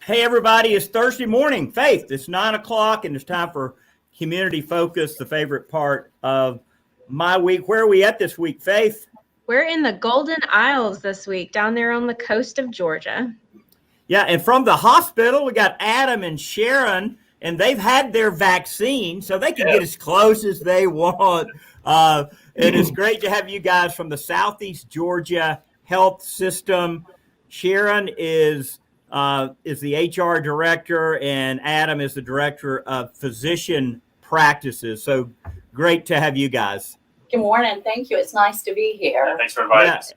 Hey, everybody, it's Thursday morning. Faith, it's 9 o'clock, and it's time for Community Focus, the favorite part of my week. Where are we at this week, Faith? We're in the Golden Isles this week, down there on the coast of Georgia. Yeah, and from the hospital, we got Adam and Sharon, and they've had their vaccine, so they can get as close as they want. It is great to have you guys from the Southeast Georgia Health System. Sharon is the HR director, and Adam is the director of physician practices. So great to have you guys. Good morning. Thank you. It's nice to be here. Thanks for inviting us.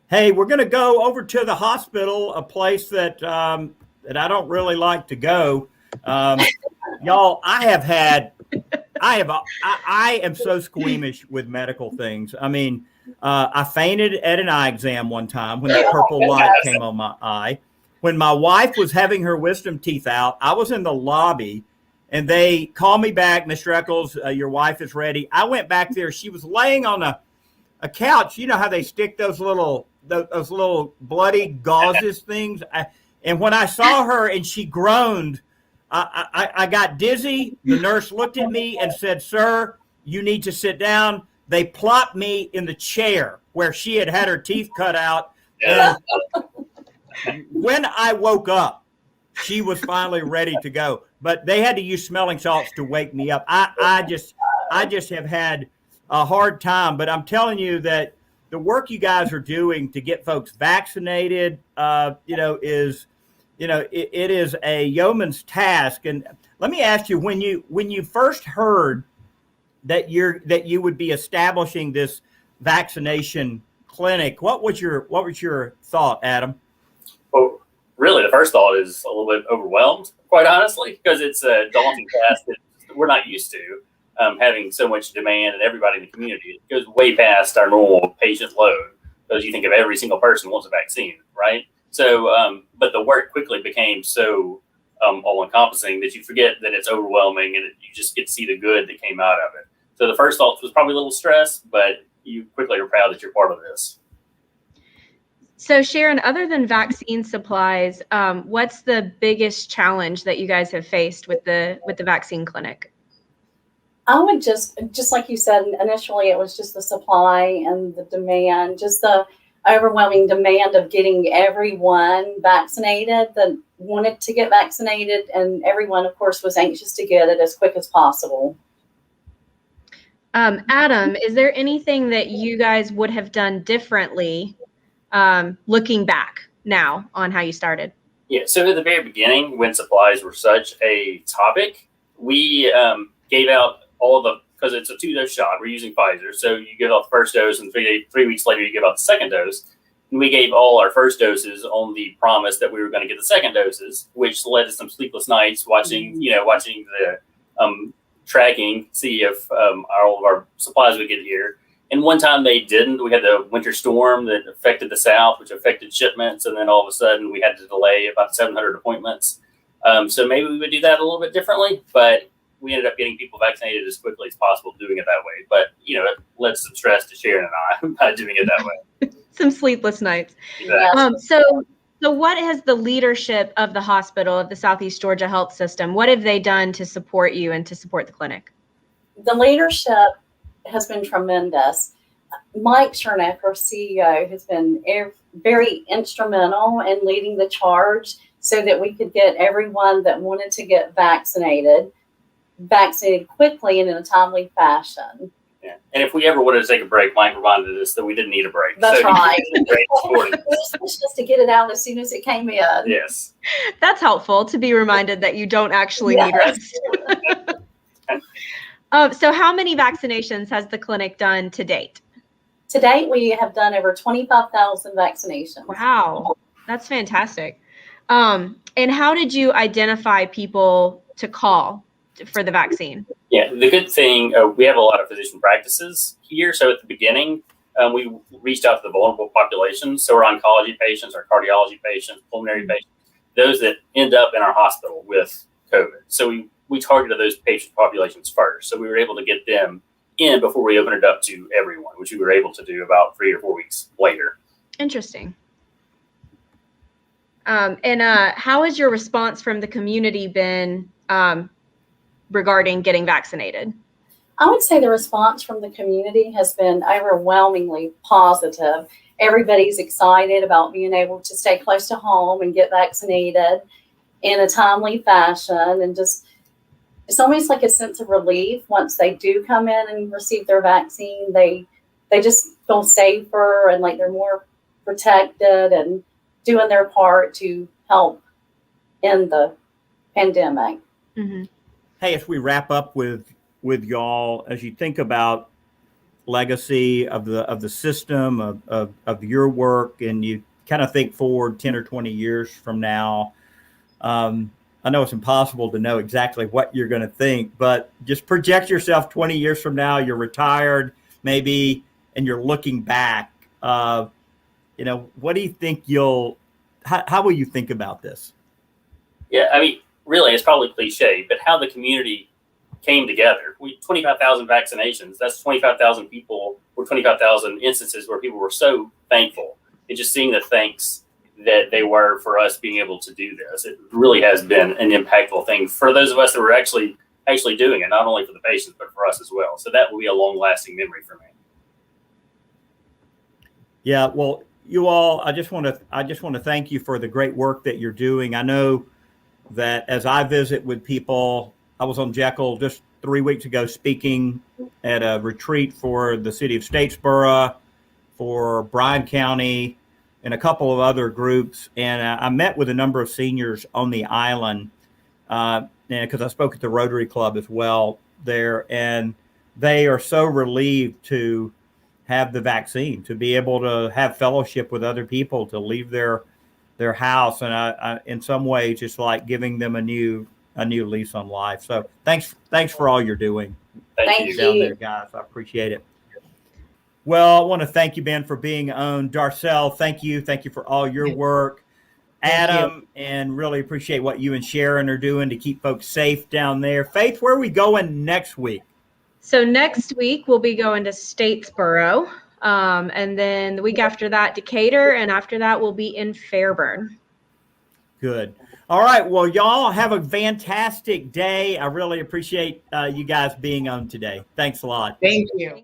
Hey, we're going to go over to the hospital, a place that I don't really like to go. Y'all, I am so squeamish with medical things. I mean, I fainted at an eye exam one time when that purple light came on my eye. When my wife was having her wisdom teeth out, I was in the lobby, and they called me back, Mr. Echols, your wife is ready. I went back there. She was laying on a couch. You know how they stick those little bloody gauzes things? And when I saw her and she groaned, I got dizzy. The nurse looked at me and said, "Sir, you need to sit down." They plopped me in the chair where she had her teeth cut out. And when I woke up, she was finally ready to go. But they had to use smelling salts to wake me up. I just have had a hard time. But I'm telling you that the work you guys are doing to get folks vaccinated, it is a yeoman's task. And let me ask you, when you first heard that you would be establishing this vaccination clinic, what was your thought, Adam? Well, really, the first thought is a little bit overwhelmed, quite honestly, because it's a daunting task that we're not used to, having so much demand and everybody in the community. It goes way past our normal patient load, because you think of every single person wants a vaccine, right? So, but the work quickly became so all-encompassing that you forget that it's overwhelming, and you just get to see the good that came out of it. So the first thought was probably a little stress, but you quickly are proud that you're part of this. So Sharon, other than vaccine supplies, what's the biggest challenge that you guys have faced with the vaccine clinic? I would just like you said, initially it was just the supply and the demand, just the overwhelming demand of getting everyone vaccinated that wanted to get vaccinated, and everyone, of course, was anxious to get it as quick as possible. Adam, is there anything that you guys would have done differently looking back now on how you started? Yeah, so at the very beginning, when supplies were such a topic, we gave out because it's a 2-dose shot. We're using Pfizer, so you give out the first dose, and 3 weeks later you give out the second dose. And we gave all our first doses on the promise that we were going to get the second doses, which led to some sleepless nights watching the tracking, see if all of our supplies would get here. And one time they didn't. We had the winter storm that affected the South, which affected shipments. And then all of a sudden we had to delay about 700 appointments. So maybe we would do that a little bit differently, but we ended up getting people vaccinated as quickly as possible doing it that way. But, it led some stress to Sharon and I doing it that way. Some sleepless nights. Exactly. So what has the leadership of the hospital, of the Southeast Georgia Health System, what have they done to support you and to support the clinic? The leadership has been tremendous. Mike Chernak, our CEO, has been very instrumental in leading the charge so that we could get everyone that wanted to get vaccinated quickly and in a timely fashion. Yeah. And if we ever wanted to take a break, Mike reminded us that we didn't need a break. That's right. It was just to get it out as soon as it came in. Yes. That's helpful to be reminded that you don't actually need rest. So how many vaccinations has the clinic done to date? To date, we have done over 25,000 vaccinations. Wow, that's fantastic. And how did you identify people to call for the vaccine? Yeah, the good thing, we have a lot of physician practices here. So at the beginning, we reached out to the vulnerable populations. So our oncology patients, our cardiology patients, pulmonary patients, those that end up in our hospital with COVID. So we targeted those patient populations first. So we were able to get them in before we opened it up to everyone, which we were able to do about 3 or 4 weeks later. Interesting. And how has your response from the community been regarding getting vaccinated? I would say the response from the community has been overwhelmingly positive. Everybody's excited about being able to stay close to home and get vaccinated in a timely fashion. And just, it's almost like a sense of relief once they do come in and receive their vaccine. They just feel safer and like they're more protected and doing their part to help end the pandemic. Mm-hmm. Hey, as we wrap up with y'all, as you think about legacy of the system of your work, and you kind of think forward 10 or 20 years from now, I know it's impossible to know exactly what you're going to think, but just project yourself 20 years from now. You're retired, maybe, and you're looking back. What do you think how will you think about this? Yeah, I mean, really, it's probably cliche, but how the community came together. 25,000 vaccinations. That's 25,000 people, or 25,000 instances where people were so thankful. And just seeing the thanks that they were for us being able to do this, it really has been an impactful thing for those of us that were actually doing it, not only for the patients, but for us as well. So that will be a long-lasting memory for me. Yeah, well, you all, I just want to thank you for the great work that you're doing. I know that as I visit with people, I was on Jekyll just 3 weeks ago speaking at a retreat for the city of Statesboro, for Bryan County, and a couple of other groups. And I met with a number of seniors on the island because I spoke at the Rotary Club as well there. And they are so relieved to have the vaccine, to be able to have fellowship with other people, to leave their house. And I in some ways, it's like giving them a new lease on life. So thanks for all you're doing. Thank you. Down there, guys. I appreciate it. Well, I want to thank you, Ben, for being on. Darcel, thank you. Thank you for all your work. Adam, and really appreciate what you and Sharon are doing to keep folks safe down there. Faith, where are we going next week? So next week we'll be going to Statesboro, and then the week after that, Decatur, and after that we'll be in Fairburn. Good. All right. Well, y'all have a fantastic day. I really appreciate you guys being on today. Thanks a lot. Thank you.